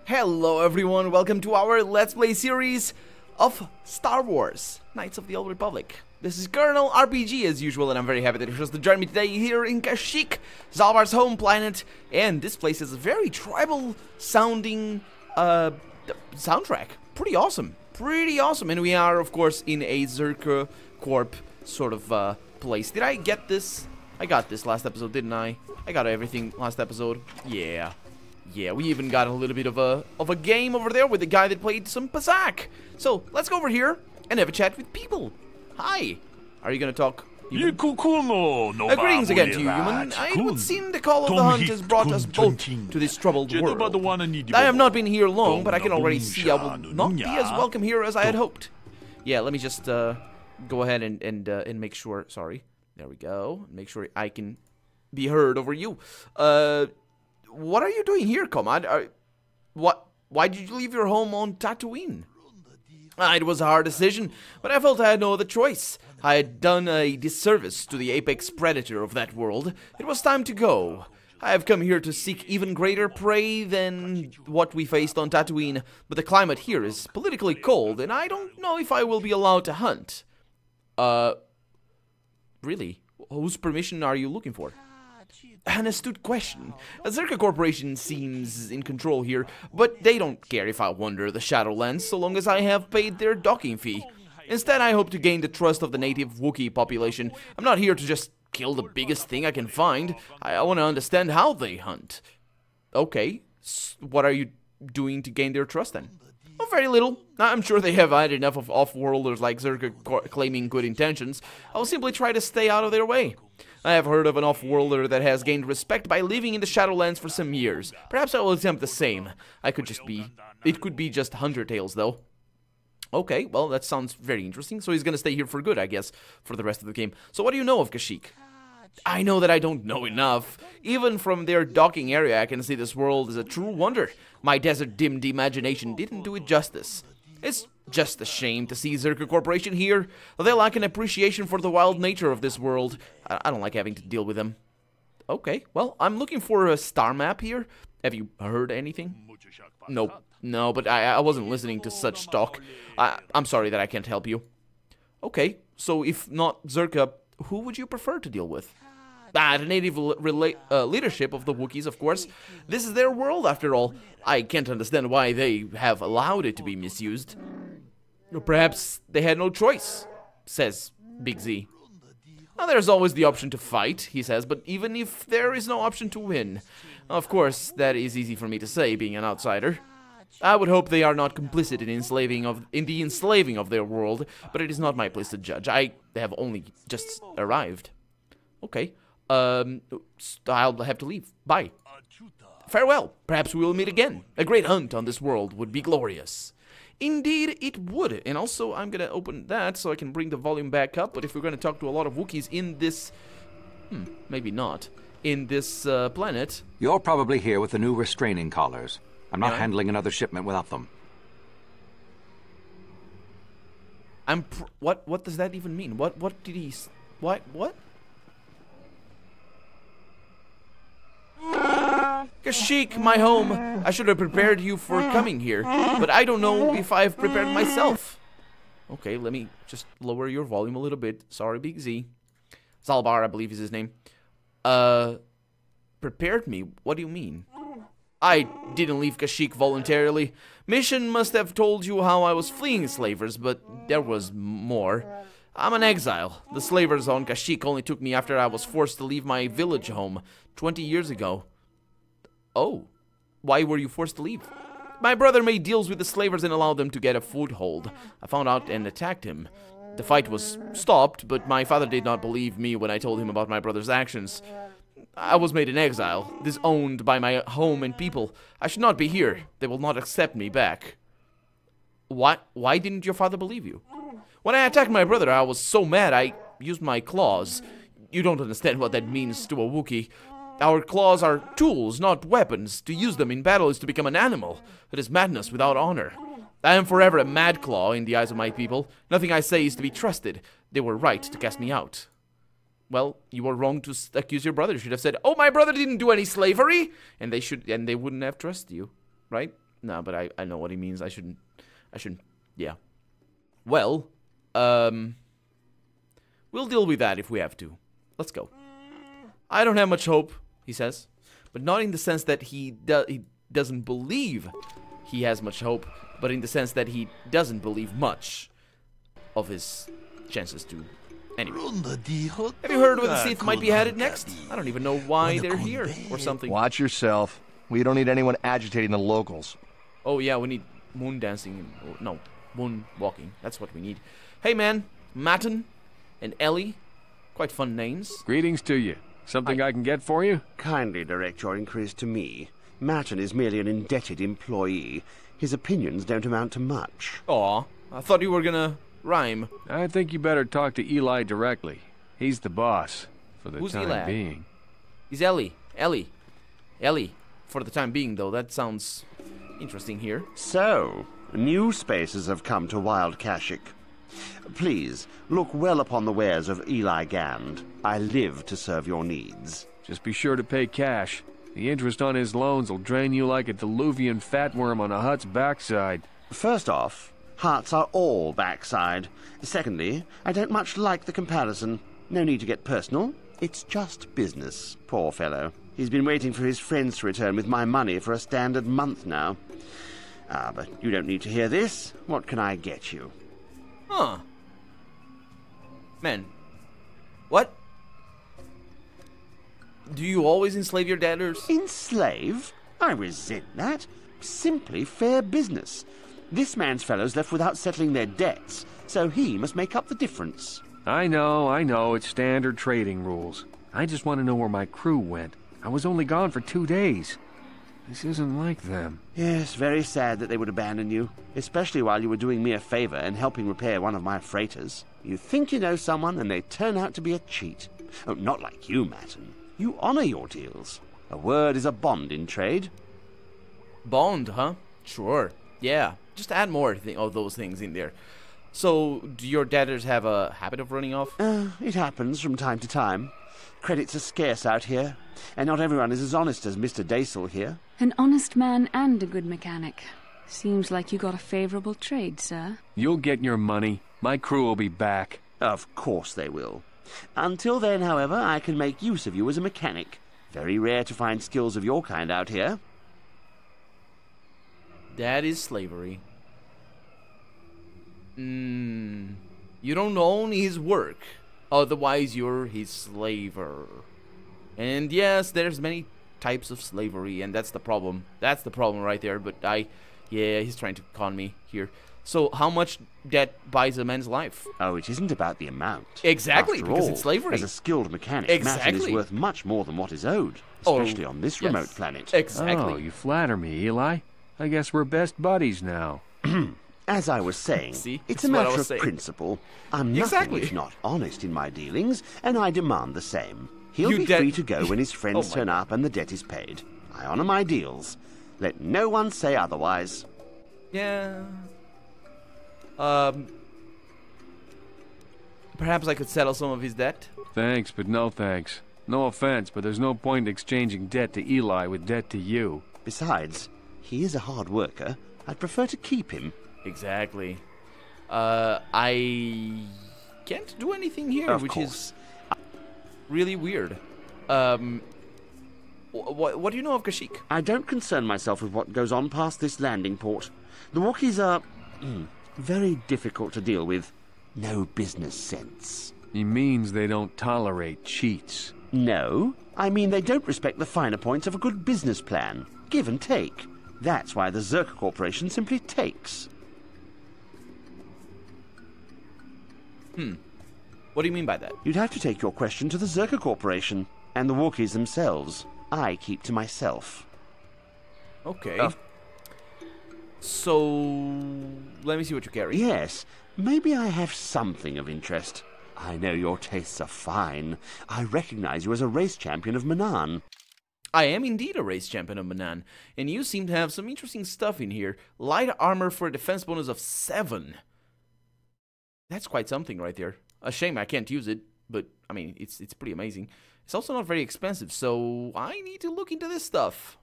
Hello everyone, welcome to our Let's Play series of Star Wars, Knights of the Old Republic. This is Colonel RPG as usual, and I'm very happy that you're to join me today here in Kashyyyk, Zaalbar's home planet. And this place has a very tribal sounding soundtrack. Pretty awesome, and we are of course in a Zerka Corp sort of place. Did I get this? I got this last episode, didn't I? I got everything last episode. Yeah, we even got a little bit of a game over there with the guy that played some Pazak. So let's go over here and have a chat with people. Hi. Are you gonna talk? Greetings again to you, human. It would seem the call of the hunt has brought us both to this troubled world. I have not been here long, but I can already see I will not be as welcome here as I had hoped. Yeah, let me just go ahead and make sure. Sorry, there we go. Make sure I can be heard over you. What are you doing here, comrade? Why did you leave your home on Tatooine? It was a hard decision, but I felt I had no other choice. I had done a disservice to the apex predator of that world. It was time to go. I have come here to seek even greater prey than what we faced on Tatooine, but the climate here is politically cold, and I don't know if I will be allowed to hunt. Really? Whose permission are you looking for? An astute question. Zerka Corporation seems in control here, but they don't care if I wander the Shadowlands so long as I have paid their docking fee. Instead, I hope to gain the trust of the native Wookiee population. I'm not here to just kill the biggest thing I can find. I want to understand how they hunt. Okay, what are you doing to gain their trust then? Oh, very little. I'm sure they have had enough of off-worlders like Zerka claiming good intentions. I will simply try to stay out of their way. I have heard of an off-worlder that has gained respect by living in the Shadowlands for some years. Perhaps I will attempt the same. It could be just Hunter Tales, though. Okay, well, that sounds very interesting. So he's gonna stay here for good, I guess, for the rest of the game. So what do you know of Kashyyyk? I know that I don't know enough. Even from their docking area, I can see this world is a true wonder. My desert-dimmed imagination didn't do it justice. It's just a shame to see Zerka Corporation here. They lack an appreciation for the wild nature of this world. I don't like having to deal with them. Okay, well, I'm looking for a star map here. Have you heard anything? Nope. No, but I wasn't listening to such talk. I'm sorry that I can't help you. Okay, so if not Zerka, who would you prefer to deal with? The native leadership of the Wookiees, of course. This is their world, after all. I can't understand why they have allowed it to be misused. Or perhaps they had no choice, says Big Z. Well, there's always the option to fight, he says, but even if there is no option to win. Of course, that is easy for me to say, being an outsider. I would hope they are not complicit in the enslaving of their world, but it is not my place to judge. I have only just arrived. Okay. I'll have to leave. Bye. Farewell. Perhaps we will meet again. A great hunt on this world would be glorious. Indeed, it would. And also, I'm gonna open that so I can bring the volume back up. But if we're gonna talk to a lot of Wookiees in this... maybe not. In this planet... You're probably here with the new restraining collars. I'm not handling another shipment without them. What does that even mean? What did he... What? Kashyyyk, my home. I should have prepared you for coming here, but I don't know if I've prepared myself. Okay, let me just lower your volume a little bit. Sorry, Big Z. Zaalbar, I believe is his name. Prepared me? What do you mean? I didn't leave Kashyyyk voluntarily. Mission must have told you how I was fleeing slavers, but there was more. I'm an exile. The slavers on Kashyyyk only took me after I was forced to leave my village home 20 years ago. Oh, why were you forced to leave? My brother made deals with the slavers and allowed them to get a foothold. I found out and attacked him. The fight was stopped, but my father did not believe me when I told him about my brother's actions. I was made an exile, disowned by my home and people. I should not be here. They will not accept me back. Why didn't your father believe you? When I attacked my brother, I was so mad I used my claws. You don't understand what that means to a Wookiee. Our claws are tools, not weapons. To use them in battle is to become an animal. It is madness without honor. I am forever a mad claw in the eyes of my people. Nothing I say is to be trusted. They were right to cast me out. Well, you were wrong to accuse your brother. You should have said, "Oh, my brother didn't do any slavery," and they wouldn't have trusted you, right? No, but I know what he means. I shouldn't, yeah. Well, we'll deal with that if we have to. Let's go. I don't have much hope, he says, but not in the sense that he doesn't believe he has much hope, but in the sense that he doesn't believe much of his chances to. Anyway, have you heard where the Sith might be headed next? I don't even know why they're here or something. Watch yourself. We don't need anyone agitating the locals. Oh yeah, we need moon dancing. No, moon walking. That's what we need. Hey man, Matten and Ellie. Quite fun names. Greetings to you. Something I can get for you? Kindly direct your inquiries to me. Matten is merely an indebted employee. His opinions don't amount to much. Aw, I thought you were gonna rhyme. I think you better talk to Eli directly. He's the boss, for the time being. He's Ellie. Ellie. For the time being, though, that sounds interesting here. So, new spaces have come to Wild Kashyyyk. Please, look well upon the wares of Eli Gand. I live to serve your needs. Just be sure to pay cash. The interest on his loans will drain you like a diluvian fatworm on a hut's backside. First off, huts are all backside. Secondly, I don't much like the comparison. No need to get personal. It's just business, poor fellow. He's been waiting for his friends to return with my money for a standard month now. But you don't need to hear this. What can I get you? Huh. Man. What? Do you always enslave your debtors? Enslave? I resent that. Simply fair business. This man's fellows left without settling their debts, so he must make up the difference. I know, it's standard trading rules. I just want to know where my crew went. I was only gone for 2 days. This isn't like them. Yes, very sad that they would abandon you, especially while you were doing me a favor and helping repair one of my freighters. You think you know someone, and they turn out to be a cheat. Oh, not like you, Matten. You honor your deals. A word is a bond in trade. Bond, huh? Sure. Yeah. Just add more of those things in there. So, do your debtors have a habit of running off? It happens from time to time. Credits are scarce out here, and not everyone is as honest as Mr. Daisel here. An honest man and a good mechanic. Seems like you got a favorable trade, sir. You'll get your money. My crew will be back. Of course they will. Until then, however, I can make use of you as a mechanic. Very rare to find skills of your kind out here. That is slavery. You don't own his work. Otherwise, you're his slaver. And yes, there's many types of slavery, and that's the problem. That's the problem right there, but yeah, he's trying to con me here. So, how much debt buys a man's life? Oh, it isn't about the amount. Exactly, After because all, it's slavery. As a skilled mechanic, Matten is worth much more than what is owed, especially on this remote planet. Exactly. Oh, you flatter me, Eli. I guess we're best buddies now. As I was saying, See? it's That's a what I matter was of saying. principle. I'm nothing Exactly. if not honest in my dealings, and I demand the same. He'll You be debt- free to go when his friends Oh my turn up and the debt is paid. I honor my deals. Let no one say otherwise. Yeah. Perhaps I could settle some of his debt? Thanks, but no thanks. No offense, but there's no point in exchanging debt to Eli with debt to you. Besides, he is a hard worker. I'd prefer to keep him. Exactly. I can't do anything here, Of which course. is really weird. What do you know of Kashyyyk? I don't concern myself with what goes on past this landing port. The Wookiees are very difficult to deal with. No business sense. He means they don't tolerate cheats. No, I mean they don't respect the finer points of a good business plan. Give and take. That's why the Zerka Corporation simply takes. What do you mean by that? You'd have to take your question to the Zerka Corporation and the Wookiees themselves. I keep to myself. Okay. So, let me see what you carry. Yes, maybe I have something of interest. I know your tastes are fine. I recognize you as a race champion of Manan. I am indeed a race champion of Manan, and you seem to have some interesting stuff in here. Light armor for a defense bonus of 7. That's quite something right there. A shame I can't use it, but, I mean, it's pretty amazing. It's also not very expensive, so I need to look into this stuff.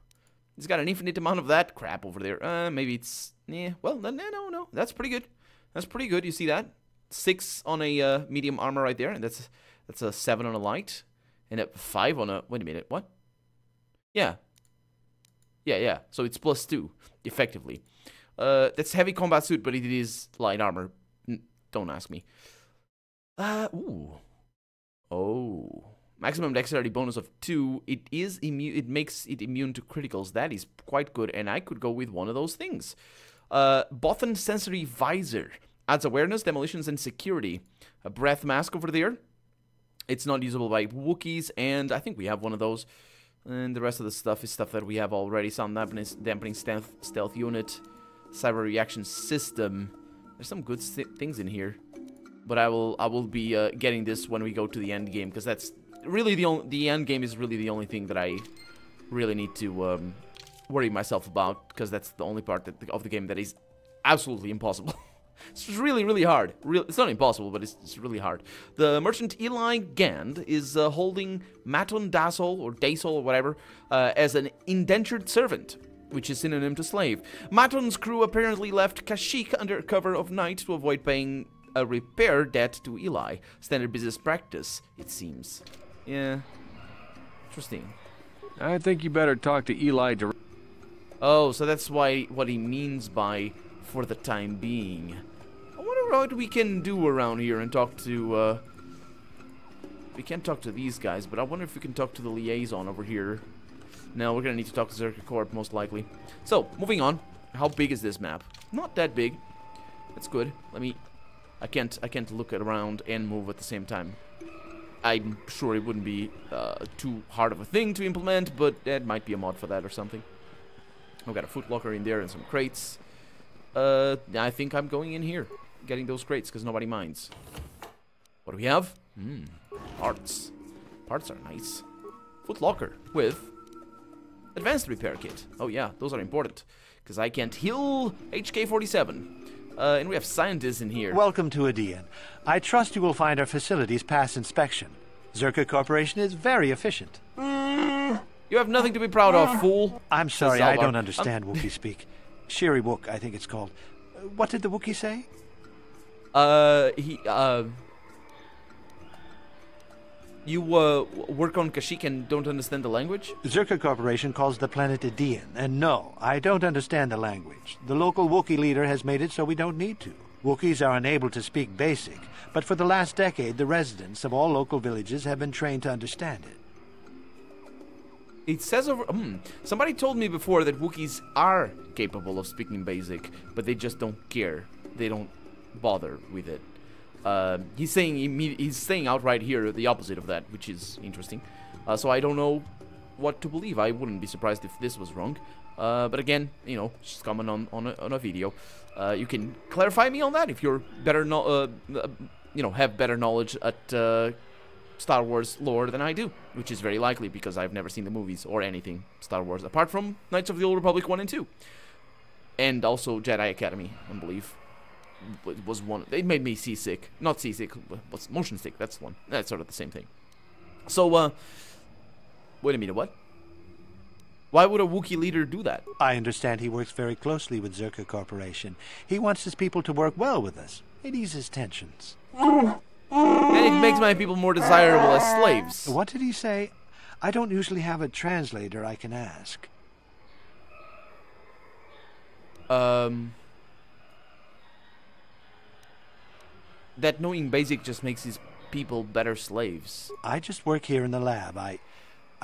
He's got an infinite amount of that crap over there. Maybe it's... Yeah, well, no. That's pretty good. That's pretty good. You see that? 6 on a medium armor right there. And that's a 7 on a light. And a 5 on a... Wait a minute. What? Yeah. Yeah. So it's +2, effectively. That's heavy combat suit, but it is light armor. Don't ask me. Ooh. Oh. Maximum dexterity bonus of 2. It makes it immune to criticals. That is quite good, and I could go with one of those things. Bothan Sensory Visor. Adds awareness, demolitions, and security. A breath mask over there. It's not usable by Wookiees, and I think we have one of those. And the rest of the stuff is stuff that we have already. Sound dampening stealth unit. Cyber reaction system. There's some good things in here. But I will be getting this when we go to the end game, because that's really the end game is really the only thing that I really need to worry myself about, because that's the only part of the game that is absolutely impossible. It's really, really hard. It's not impossible, but it's really hard. The merchant Eli Gand is holding Maton Dasol, or Dasol, or whatever, as an indentured servant, which is synonym to slave. Maton's crew apparently left Kashyyyk under cover of night to avoid paying a repair debt to Eli. Standard business practice, it seems. Yeah. Interesting. I think you better talk to Eli directly. Oh, so that's what he means by for the time being. I wonder what we can do around here and talk to, we can't talk to these guys, but I wonder if we can talk to the liaison over here. No, we're gonna need to talk to Zerka Corp, most likely. So, moving on. How big is this map? Not that big. That's good. I can't look around and move at the same time. I'm sure it wouldn't be too hard of a thing to implement, but there might be a mod for that or something. We've got a footlocker in there and some crates. I think I'm going in here, getting those crates, because nobody minds. What do we have? Parts. Parts are nice. Footlocker with advanced repair kit. Oh yeah, those are important, because I can't heal HK-47. And we have scientists in here. Welcome to Adean. I trust you will find our facilities pass inspection. Zerka Corporation is very efficient. You have nothing to be proud of, fool. I'm sorry, I don't understand Wookiee speak. Shiri Wook, I think it's called. What did the Wookiee say? You work on Kashyyyk and don't understand the language? Zerka Corporation calls the planet Adean, and no, I don't understand the language. The local Wookiee leader has made it so we don't need to. Wookiees are unable to speak Basic, but for the last decade, the residents of all local villages have been trained to understand it. It says over... somebody told me before that Wookiees are capable of speaking Basic, but they just don't care. They don't bother with it. He's saying outright here the opposite of that, which is interesting. So I don't know what to believe. I wouldn't be surprised if this was wrong. But again, you know, just comment on a video. You can clarify me on that if you're better, have better knowledge at Star Wars lore than I do, which is very likely because I've never seen the movies or anything Star Wars apart from Knights of the Old Republic 1 and 2, and also Jedi Academy, I believe. It was one. It made me seasick. Not seasick, but motion sick. That's one. That's sort of the same thing. So, wait a minute. What? Why would a Wookiee leader do that? I understand he works very closely with Zerka Corporation. He wants his people to work well with us. It eases tensions. And it makes my people more desirable as slaves. What did he say? I don't usually have a translator I can ask. That knowing Basic just makes his people better slaves. I just work here in the lab. I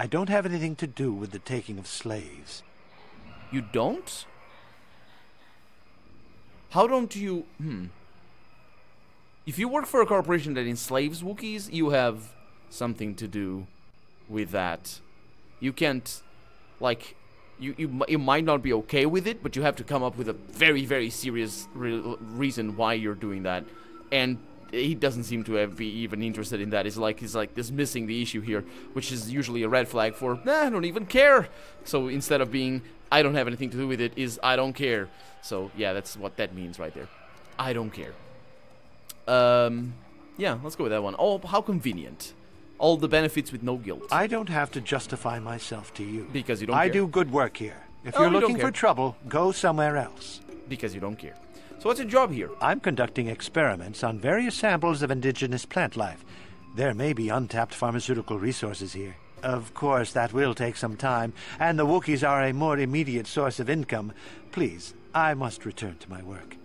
don't have anything to do with the taking of slaves. You don't? How don't you... If you work for a corporation that enslaves Wookiees, you have something to do with that. You can't... Like... You might not be okay with it, but you have to come up with a very, very serious reason why you're doing that. And he doesn't seem to be even interested in that. He's like dismissing the issue here, which is usually a red flag for, I don't even care. So instead of being, I don't have anything to do with it, is I don't care. So yeah, that's what that means right there. I don't care. Yeah, let's go with that one. Oh, how convenient. All the benefits with no guilt. I don't have to justify myself to you. Because you don't care. I do good work here. If Oh, you're we don't looking care. for trouble, go somewhere else. Because you don't care. So what's your job here? I'm conducting experiments on various samples of indigenous plant life. There may be untapped pharmaceutical resources here. Of course, that will take some time, and the Wookiees are a more immediate source of income. Please, I must return to my work.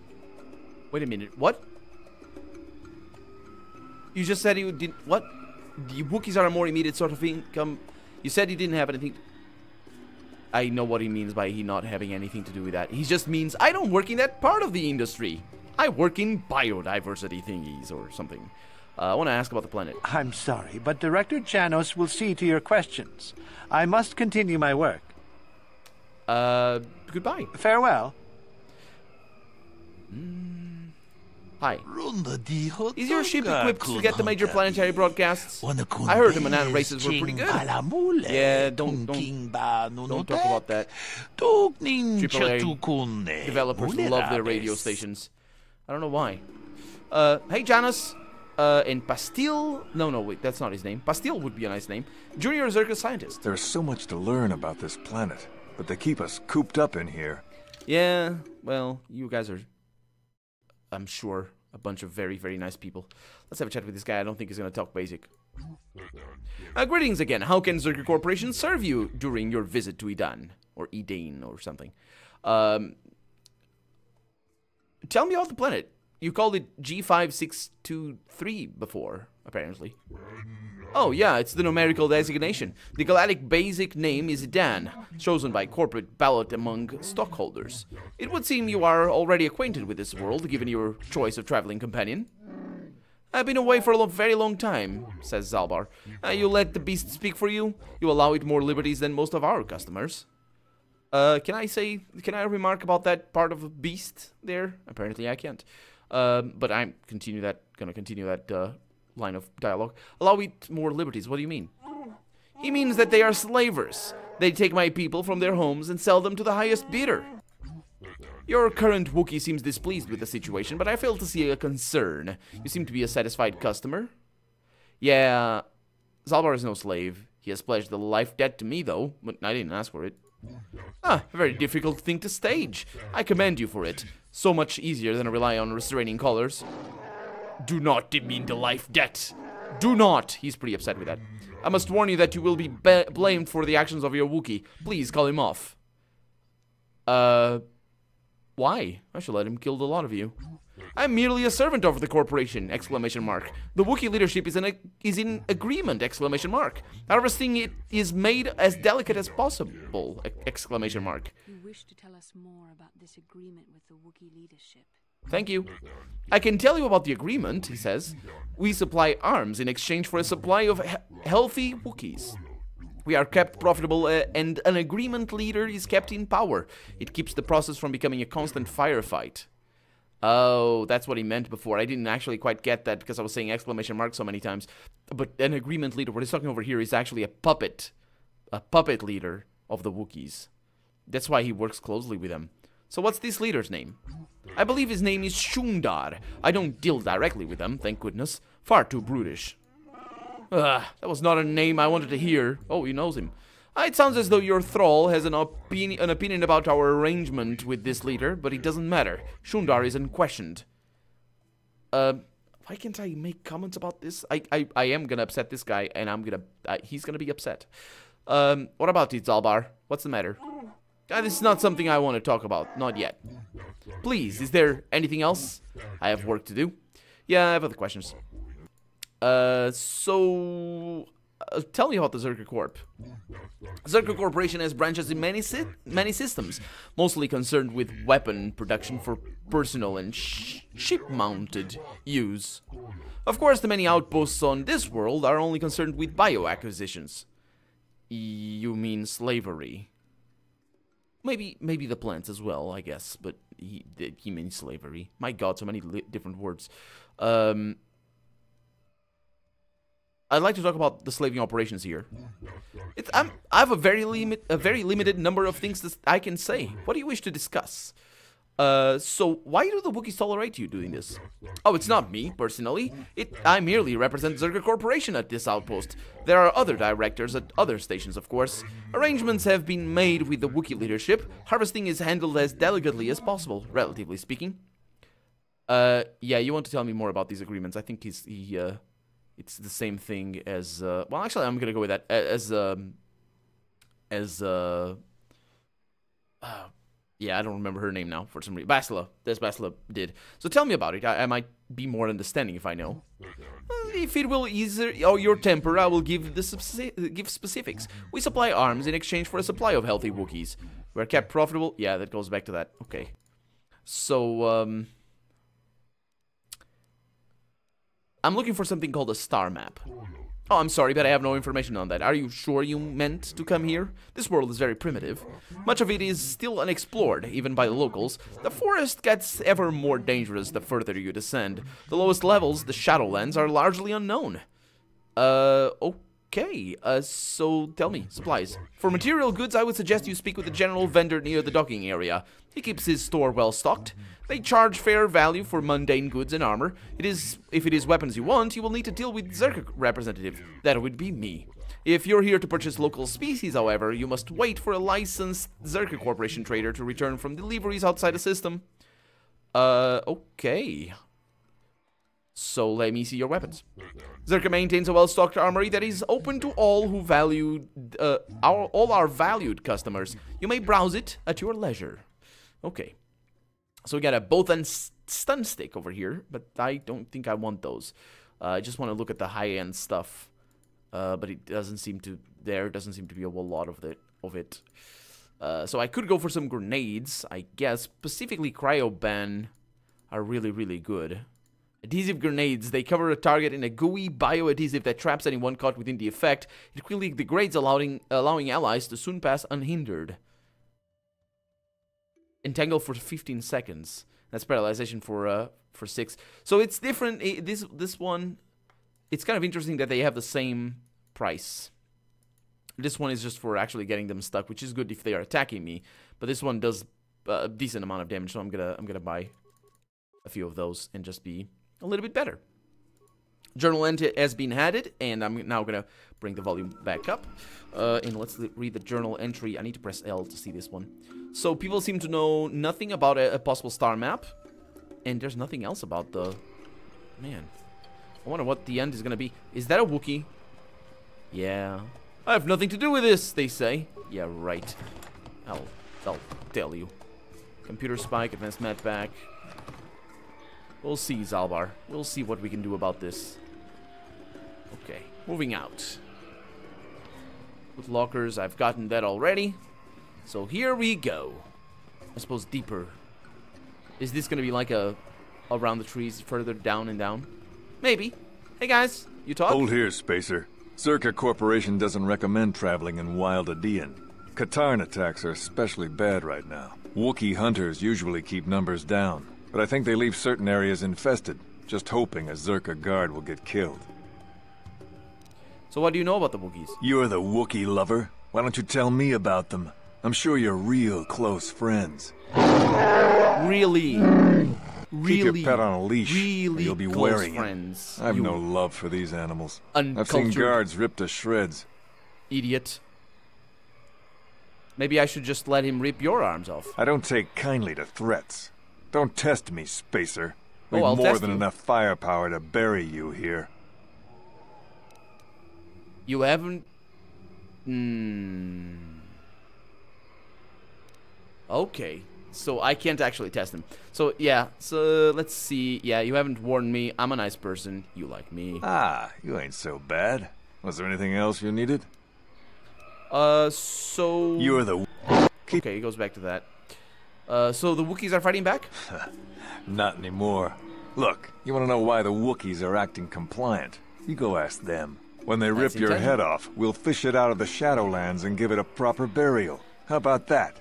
Wait a minute, what? You just said you didn't... What? The Wookiees are a more immediate sort of income. You said he didn't have anything... I know what he means by he not having anything to do with that. He just means, I don't work in that part of the industry. I work in biodiversity thingies or something. I want to ask about the planet. I'm sorry, but Director Janos will see to your questions. I must continue my work. Goodbye. Farewell. Hi. Is your ship equipped to get the major planetary broadcasts? I heard the Manan races were pretty good. Yeah, don't talk about that. AAA developers love their radio stations. I don't know why. Hey, Janus. And Pastille... No, wait, that's not his name. Pastille would be a nice name. Junior Zerka scientist. There's so much to learn about this planet, but they keep us cooped up in here. Yeah, well, you guys are, I'm sure, a bunch of very, very nice people. Let's have a chat with this guy. I don't think he's going to talk basic. Greetings again. How can Zerka Corporation serve you during your visit to Edan? Or Edane or something. Tell me about the planet. You called it G5623 before, apparently. Oh, yeah, it's the numerical designation. The galactic basic name is Dan, chosen by corporate ballot among stockholders. It would seem you are already acquainted with this world, given your choice of traveling companion. I've been away for a very long time, says Zalbar. You let the beast speak for you? You allow it more liberties than most of our customers. Can I remark about that part of a beast there? Apparently I can't. But I'm gonna continue that line of dialogue. Allow it more liberties. What do you mean? He means that they are slavers. They take my people from their homes and sell them to the highest bidder. Your current Wookiee seems displeased with the situation, but I fail to see a concern. You seem to be a satisfied customer. Yeah, Zalbar is no slave. He has pledged a life debt to me, though, but I didn't ask for it. A very difficult thing to stage. I commend you for it. So much easier than rely on restraining colors. Do not demean the life debt. Do not. He's pretty upset with that. I must warn you that you will be blamed for the actions of your Wookiee. Please call him off. Why? I should let him kill a lot of you. I'm merely a servant of the corporation! Exclamation mark. The Wookiee leadership is in agreement! Exclamation mark. Harvesting it is made as delicate as possible! Exclamation mark. You wish to tell us more about this agreement with the Wookiee leadership? Thank you. I can tell you about the agreement, he says. We supply arms in exchange for a supply of healthy Wookiees. We are kept profitable and an agreement leader is kept in power. It keeps the process from becoming a constant firefight. Oh, that's what he meant before. I didn't actually quite get that because I was saying exclamation mark so many times. But an agreement leader, what he's talking over here is actually a puppet leader of the Wookiees. That's why he works closely with them. So what's this leader's name? I believe his name is Shundar. I don't deal directly with them, thank goodness. Far too brutish. That was not a name I wanted to hear. Oh, he knows him. It sounds as though your thrall has an opinion about our arrangement with this leader, but it doesn't matter. Shundar is unquestioned. Why can't I make comments about this? I am gonna upset this guy, and he's gonna be upset. What about it, Zalbar? What's the matter? This is not something I want to talk about. Not yet. Please, is there anything else? I have work to do. Yeah, I have other questions. Tell me about the Zerka Corp. Zerka Corporation has branches in many systems, mostly concerned with weapon production for personal and ship-mounted use. Of course, the many outposts on this world are only concerned with bio-acquisitions. You mean slavery? Maybe the plants as well, I guess, but he means slavery. My god, so many different words. I'd like to talk about the slaving operations here. I have a very limited number of things that I can say. What do you wish to discuss? So why do the Wookiees tolerate you doing this? Oh, it's not me, personally. I merely represent Zerka Corporation at this outpost. There are other directors at other stations, of course. Arrangements have been made with the Wookiee leadership. Harvesting is handled as delicately as possible, relatively speaking. Yeah, you want to tell me more about these agreements? I think it's the same thing as, well, actually, I'm gonna go with that, yeah, I don't remember her name now for some reason. Basila. This Basila did. So tell me about it. I might be more understanding if I know. If it will ease your temper, I will give give specifics. We supply arms in exchange for a supply of healthy Wookiees. We're kept profitable. Yeah, that goes back to that. Okay. So, I'm looking for something called a star map. Oh, I'm sorry, but I have no information on that. Are you sure you meant to come here? This world is very primitive. Much of it is still unexplored, even by the locals. The forest gets ever more dangerous the further you descend. The lowest levels, the Shadowlands, are largely unknown. Okay. So tell me, supplies. For material goods, I would suggest you speak with the general vendor near the docking area. He keeps his store well stocked. They charge fair value for mundane goods and armor. If it is weapons you want, you will need to deal with Zerka representative. That would be me. If you're here to purchase local species, however, you must wait for a licensed Zerka Corporation trader to return from deliveries outside the system. Okay. So let me see your weapons. Zerka maintains a well-stocked armory that is open to all who value all our valued customers. You may browse it at your leisure. Okay. So we got a both and stun stick over here, but I don't think I want those. I just want to look at the high-end stuff, but it doesn't seem to be a whole lot of it. So I could go for some grenades, I guess. Specifically, cryoban are really, really good. Adhesive grenades. They cover a target in a gooey bioadhesive that traps anyone caught within the effect. It quickly degrades, allowing allies to soon pass unhindered. Entangle for 15 seconds. That's paralyzation for 6. So it's different. This one, it's kind of interesting that they have the same price. This one is just for actually getting them stuck, which is good if they are attacking me. But this one does a decent amount of damage, so I'm gonna buy a few of those and just be a little bit better. Journal entry has been added, and I'm now gonna bring the volume back up. And let's read the journal entry. I need to press L to see this one. So people seem to know nothing about a possible star map, and there's nothing else about the... Man, I wonder what the end is gonna be. Is that a Wookiee? Yeah. I have nothing to do with this, they say. Yeah, right. I'll tell you. Computer spike, advanced medpack. We'll see, Zalbar. We'll see what we can do about this. Okay, moving out. With lockers, I've gotten that already. So here we go. I suppose deeper. Is this gonna be like around the trees, further down and down? Maybe. Hey guys, you talk? Hold here, Spacer. Zerka Corporation doesn't recommend traveling in Wild Adean. Katarn attacks are especially bad right now. Wookiee hunters usually keep numbers down, but I think they leave certain areas infested, just hoping a Zerka guard will get killed. So what do you know about the Wookiees? You're the Wookiee lover. Why don't you tell me about them? I'm sure you're real close friends. Really? Keep your pet on a leash, really or you'll be close wearing friends. it. I've no love for these animals. Uncultured I've seen guards ripped to shreds. Idiot. Maybe I should just let him rip your arms off. I don't take kindly to threats. Don't test me, Spacer. We've I'll more test than you. enough firepower to bury you here. You haven't... Okay. So I can't actually test him. So, yeah. So, let's see. Yeah, you haven't warned me. I'm a nice person. You like me. Ah, you ain't so bad. Was there anything else you needed? So... You're the... Okay, it goes back to that. So the Wookiees are fighting back? Not anymore. Look, you want to know why the Wookiees are acting compliant? You go ask them. When they rip your head off, we'll fish it out of the Shadowlands and give it a proper burial. How about that?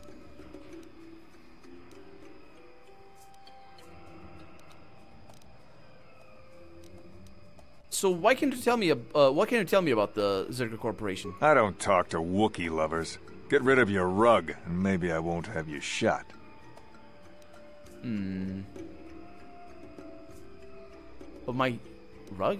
So what can you tell me about the Zerka Corporation? I don't talk to Wookiee lovers. Get rid of your rug, and maybe I won't have you shot. Of my rug?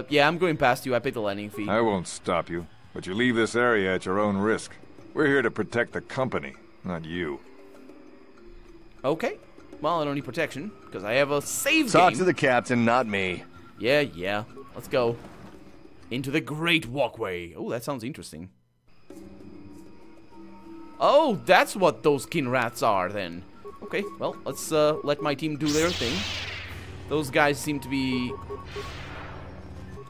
Yeah, I'm going past you. I paid the landing fee. I won't stop you, but you leave this area at your own risk. We're here to protect the company, not you. Okay. Well, I don't need protection, because I have a save Talk game. to the captain, not me. Yeah. Let's go. Into the Great Walkway. Oh, that sounds interesting. Oh, that's what those kin rats are, then. Okay, well, let's let my team do their thing. Those guys seem to be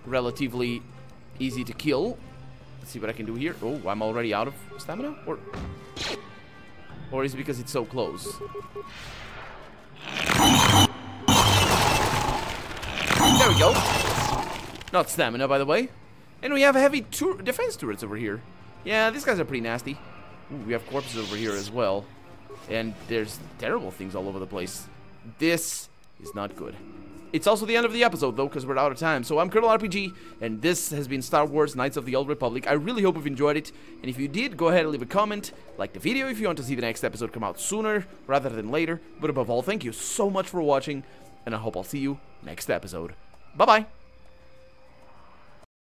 relatively easy to kill. Let's see what I can do here. Oh, I'm already out of stamina? Or is it because it's so close? There we go. Not stamina, by the way. And we have heavy defense turrets over here. Yeah, these guys are pretty nasty. Ooh, we have corpses over here as well. And there's terrible things all over the place. This is not good. It's also the end of the episode, though, because we're out of time. So I'm KotOR RPG, and this has been Star Wars Knights of the Old Republic. I really hope you've enjoyed it. And if you did, go ahead and leave a comment. Like the video if you want to see the next episode come out sooner rather than later. But above all, thank you so much for watching, and I hope I'll see you next episode. Bye-bye.